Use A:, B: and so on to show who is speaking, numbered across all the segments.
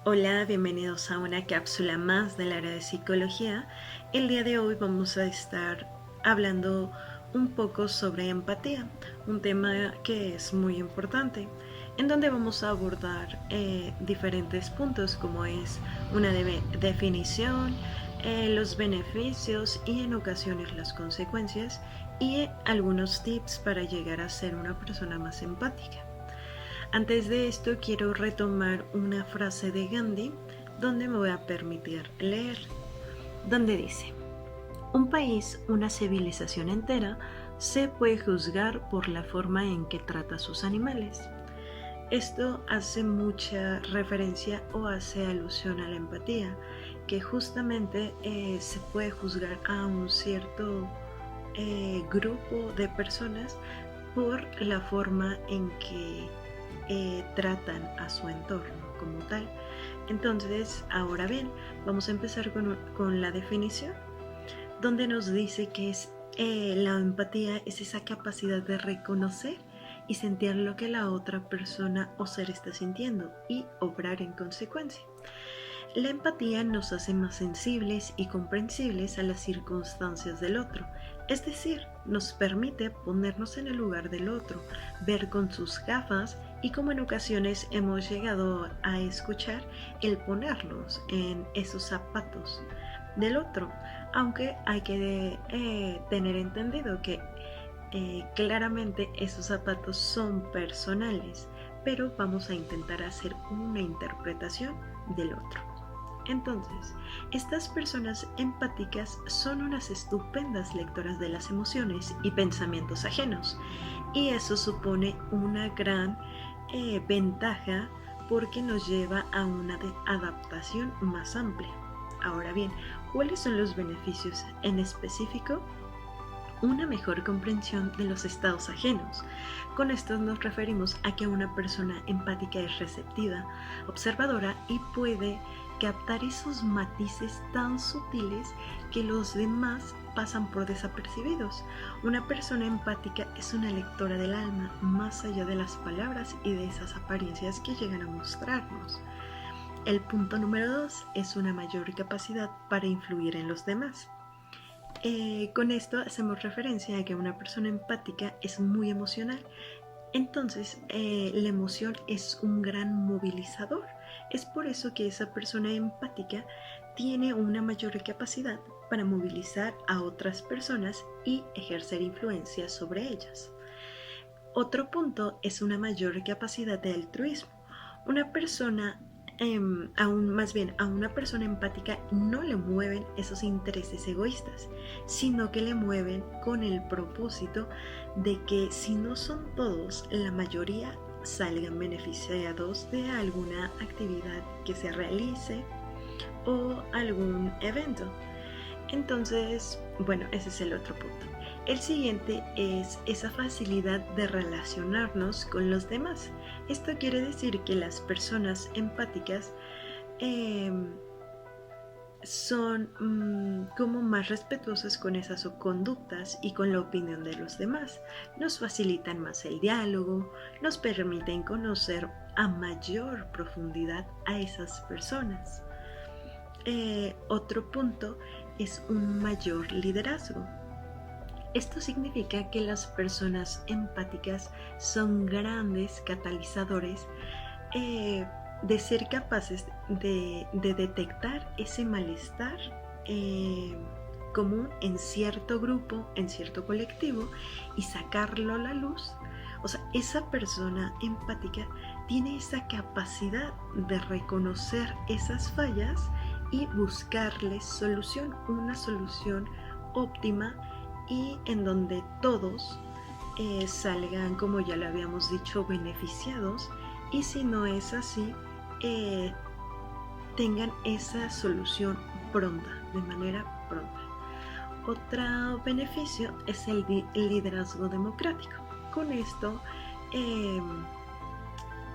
A: Hola, bienvenidos a una cápsula más del área de psicología. El día de hoy vamos a estar hablando un poco sobre empatía, un tema que es muy importante, en donde vamos a abordar diferentes puntos como es una definición, los beneficios y en ocasiones las consecuencias y algunos tips para llegar a ser una persona más empática. Antes de esto quiero retomar una frase de Gandhi donde me voy a permitir leer, donde dice: un país, una civilización entera, se puede juzgar por la forma en que trata a sus animales. Esto hace mucha referencia o hace alusión a la empatía, que justamente se puede juzgar a un cierto grupo de personas por la forma en que tratan a su entorno como tal. Entonces, ahora bien, vamos a empezar con la definición, donde nos dice que la empatía es esa capacidad de reconocer y sentir lo que la otra persona o ser está sintiendo y obrar en consecuencia. La empatía nos hace más sensibles y comprensibles a las circunstancias del otro, es decir, nos permite ponernos en el lugar del otro, ver con sus gafas y, como en ocasiones hemos llegado a escuchar, el ponernos en esos zapatos del otro, aunque hay que tener entendido que claramente esos zapatos son personales, pero vamos a intentar hacer una interpretación del otro. Entonces, estas personas empáticas son unas estupendas lectoras de las emociones y pensamientos ajenos, y eso supone una gran ventaja porque nos lleva a una adaptación más amplia. Ahora bien, ¿cuáles son los beneficios en específico? Una mejor comprensión de los estados ajenos. Con esto nos referimos a que una persona empática es receptiva, observadora y puede captar esos matices tan sutiles que los demás pasan por desapercibidos. Una persona empática es una lectora del alma, más allá de las palabras y de esas apariencias que llegan a mostrarnos. El punto número 2 es una mayor capacidad para influir en los demás. Con esto hacemos referencia a que una persona empática es muy emocional. Entonces, la emoción es un gran movilizador. Es por eso que esa persona empática tiene una mayor capacidad para movilizar a otras personas y ejercer influencia sobre ellas. Otro punto es una mayor capacidad de altruismo. Una persona, aún más bien a una persona empática no le mueven esos intereses egoístas, sino que le mueven con el propósito de que, si no son todos, la mayoría salgan beneficiados de alguna actividad que se realice o algún evento. Entonces, bueno, ese es el otro punto. El siguiente es esa facilidad de relacionarnos con los demás. Esto quiere decir que las personas empáticas eh, son como más respetuosas con esas conductas y con la opinión de los demás. Nos facilitan más el diálogo, nos permiten conocer a mayor profundidad a esas personas. Otro punto es un mayor liderazgo. Esto significa que las personas empáticas son grandes catalizadores de ser capaces de detectar ese malestar común en cierto grupo, en cierto colectivo, y sacarlo a la luz. O sea, esa persona empática tiene esa capacidad de reconocer esas fallas y buscarles solución, una solución óptima y en donde todos salgan, como ya le habíamos dicho, beneficiados, y si no es así, eh, tengan esa solución pronta, de manera pronta. Otro beneficio es el liderazgo democrático. Con esto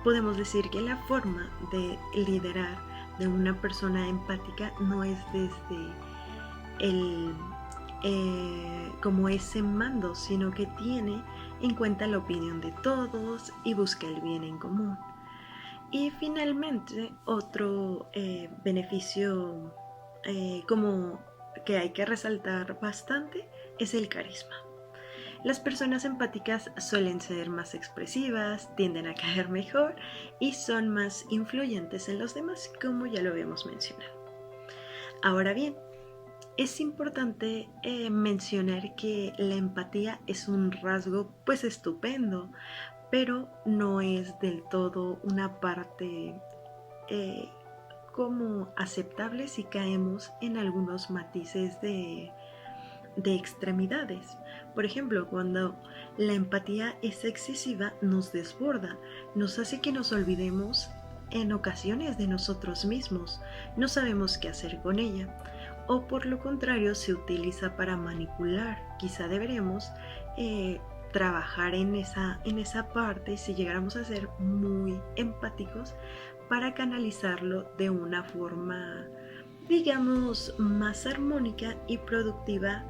A: podemos decir que la forma de liderar de una persona empática no es desde el como ese mando, sino que tiene en cuenta la opinión de todos y busca el bien en común. Y finalmente, otro beneficio como que hay que resaltar bastante es el carisma. Las personas empáticas suelen ser más expresivas, tienden a caer mejor y son más influyentes en los demás, como ya lo habíamos mencionado. Ahora bien, es importante mencionar que la empatía es un rasgo pues estupendo, pero no es del todo una parte eh, como aceptable si caemos en algunos matices de extremidades. Por ejemplo, cuando la empatía es excesiva, nos desborda, nos hace que nos olvidemos en ocasiones de nosotros mismos, no sabemos qué hacer con ella, o por lo contrario se utiliza para manipular. Quizá deberemos trabajar en esa parte si llegáramos a ser muy empáticos para canalizarlo de una forma, digamos, más armónica y productiva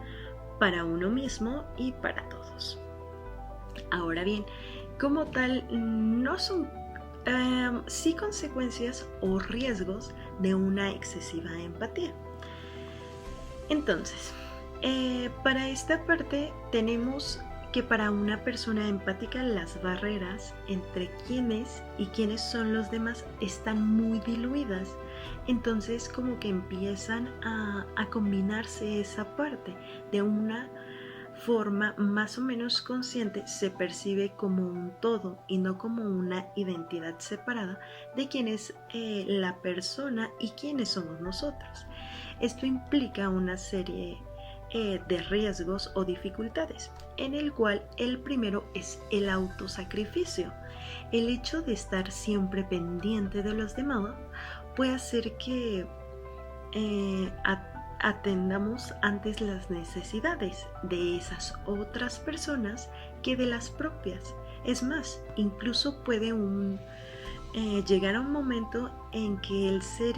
A: para uno mismo y para todos. Ahora bien, como tal, no son sí consecuencias o riesgos de una excesiva empatía. Entonces, para esta parte tenemos que para una persona empática las barreras entre quiénes y quiénes son los demás están muy diluidas. Entonces como que empiezan a combinarse esa parte de una forma más o menos consciente, se percibe como un todo y no como una identidad separada de quién es la persona y quiénes somos nosotros. Esto implica una serie de riesgos o dificultades, en el cual el primero es el autosacrificio. El hecho de estar siempre pendiente de los demás puede hacer que atendamos antes las necesidades de esas otras personas que de las propias. Es más, incluso puede llegar a un momento en que el ser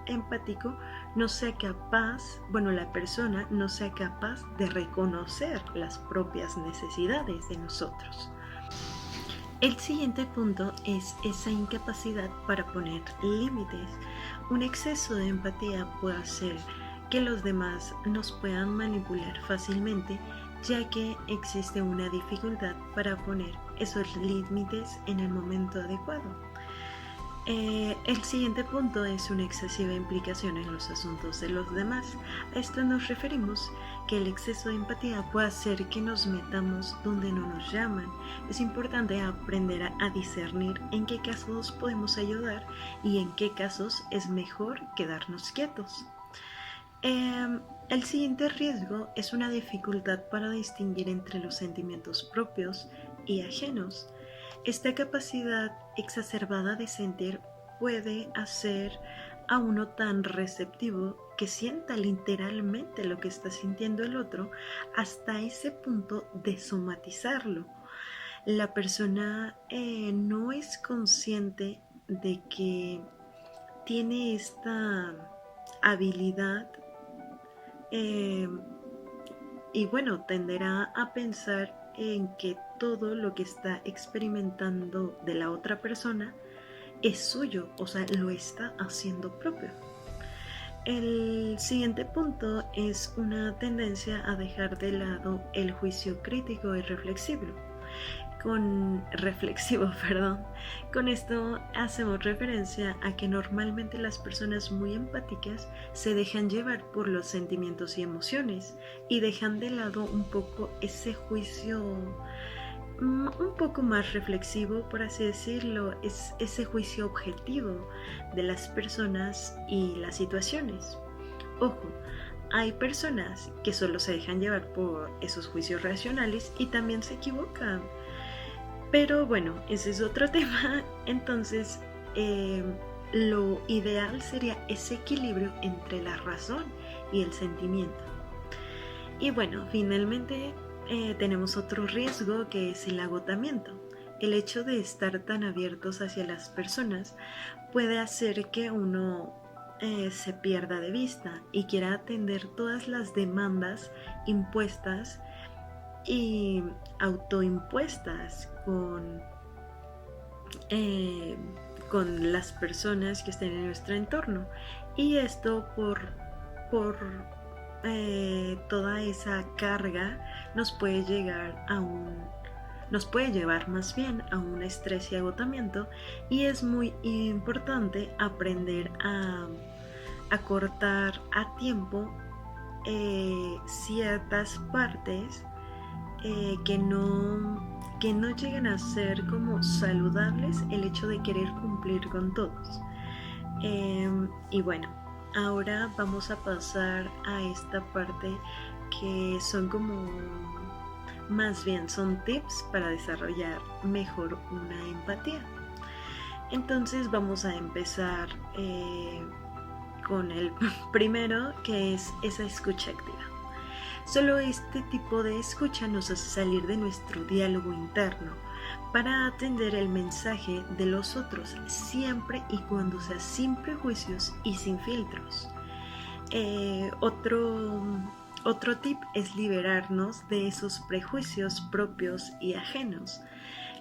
A: empático no sea capaz, bueno, la persona no sea capaz de reconocer las propias necesidades de nosotros. El siguiente punto es esa incapacidad para poner límites. Un exceso de empatía puede hacer que los demás nos puedan manipular fácilmente, ya que existe una dificultad para poner esos límites en el momento adecuado. El siguiente punto es una excesiva implicación en los asuntos de los demás. A esto nos referimos que el exceso de empatía puede hacer que nos metamos donde no nos llaman. Es importante aprender a discernir en qué casos podemos ayudar y en qué casos es mejor quedarnos quietos. El siguiente riesgo es una dificultad para distinguir entre los sentimientos propios y ajenos. Esta capacidad exacerbada de sentir puede hacer a uno tan receptivo que sienta literalmente lo que está sintiendo el otro hasta ese punto de somatizarlo. La persona no es consciente de que tiene esta habilidad y bueno, tenderá a pensar en que todo lo que está experimentando de la otra persona es suyo, o sea, lo está haciendo propio. El siguiente punto es una tendencia a dejar de lado el juicio crítico y reflexivo. Con esto hacemos referencia a que normalmente las personas muy empáticas se dejan llevar por los sentimientos y emociones y dejan de lado un poco ese juicio un poco más reflexivo, por así decirlo, es ese juicio objetivo de las personas y las situaciones. Ojo, hay personas que solo se dejan llevar por esos juicios racionales y también se equivocan. Pero bueno, ese es otro tema. Entonces, lo ideal sería ese equilibrio entre la razón y el sentimiento. Y bueno, finalmente tenemos otro riesgo que es el agotamiento. el hecho de estar tan abiertos hacia las personas puede hacer que uno se pierda de vista y quiera atender todas las demandas impuestas y autoimpuestas eh, con las personas que estén en nuestro entorno. Y esto por toda esa carga nos puede llevar más bien a un estrés y agotamiento, y es muy importante aprender a cortar a tiempo ciertas partes que no llegan a ser como saludables, el hecho de querer cumplir con todos. Y bueno, ahora vamos a pasar a esta parte que son como, más bien son tips para desarrollar mejor una empatía. Entonces vamos a empezar con el primero, que es esa escucha activa. Solo este tipo de escucha nos hace salir de nuestro diálogo interno para atender el mensaje de los otros, siempre y cuando sea sin prejuicios y sin filtros. Otro tip es liberarnos de esos prejuicios propios y ajenos.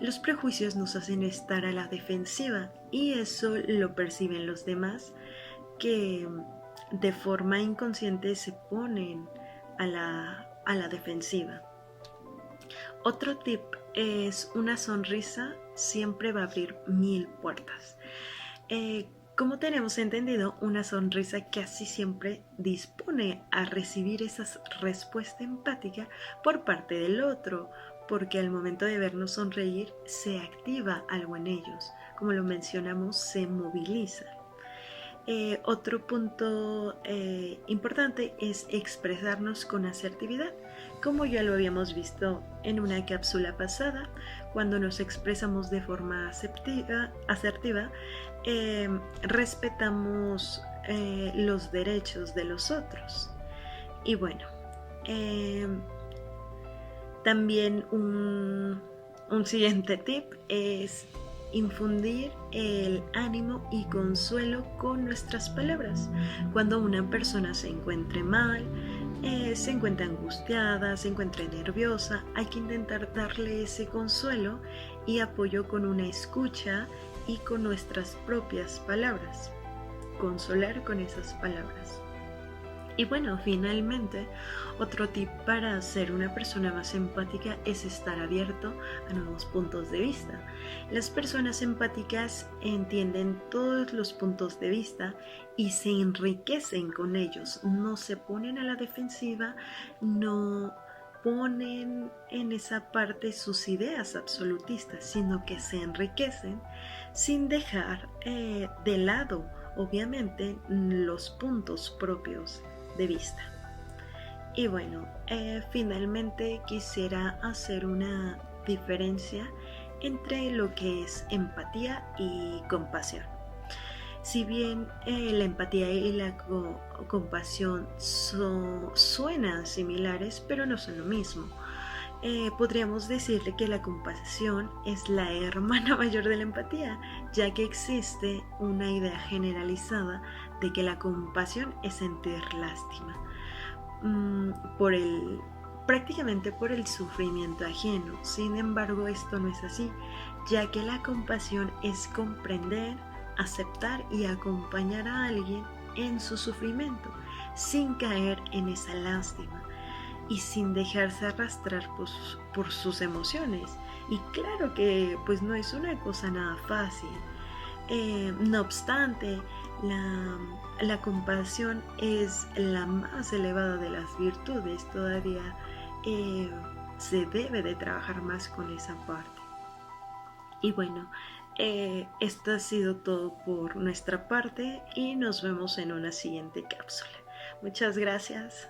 A: Los prejuicios nos hacen estar a la defensiva, y eso lo perciben los demás, que de forma inconsciente se ponen a la defensiva. Otro tip es: una sonrisa siempre va a abrir 1000 puertas. Como tenemos entendido, una sonrisa casi siempre dispone a recibir esa respuesta empática por parte del otro, porque al momento de vernos sonreír se activa algo en ellos. Como lo mencionamos, se moviliza. Otro punto importante es expresarnos con asertividad, como ya lo habíamos visto en una cápsula pasada. Cuando nos expresamos de forma asertiva, respetamos los derechos de los otros. Y bueno, también un siguiente tip es infundir el ánimo y consuelo con nuestras palabras. Cuando una persona se encuentre mal, se encuentra angustiada, se encuentra nerviosa, hay que intentar darle ese consuelo y apoyo con una escucha y con nuestras propias palabras. Consolar con esas palabras. Y bueno, finalmente, otro tip para ser una persona más empática es estar abierto a nuevos puntos de vista. Las personas empáticas entienden todos los puntos de vista y se enriquecen con ellos. No se ponen a la defensiva, no ponen en esa parte sus ideas absolutistas, sino que se enriquecen sin dejar de lado, obviamente, los puntos propios de vista. Y bueno, finalmente quisiera hacer una diferencia entre lo que es empatía y compasión. Si bien la empatía y la compasión suenan similares, pero no son lo mismo. Podríamos decirle que la compasión es la hermana mayor de la empatía, ya que existe una idea generalizada de que la compasión es sentir lástima prácticamente por el sufrimiento ajeno. Sin embargo, esto no es así, ya que la compasión es comprender, aceptar y acompañar a alguien en su sufrimiento, sin caer en esa lástima y sin dejarse arrastrar por sus emociones. Y claro que pues no es una cosa nada fácil. No obstante, la compasión es la más elevada de las virtudes. Todavía se debe de trabajar más con esa parte. Y bueno, esto ha sido todo por nuestra parte y nos vemos en una siguiente cápsula. Muchas gracias.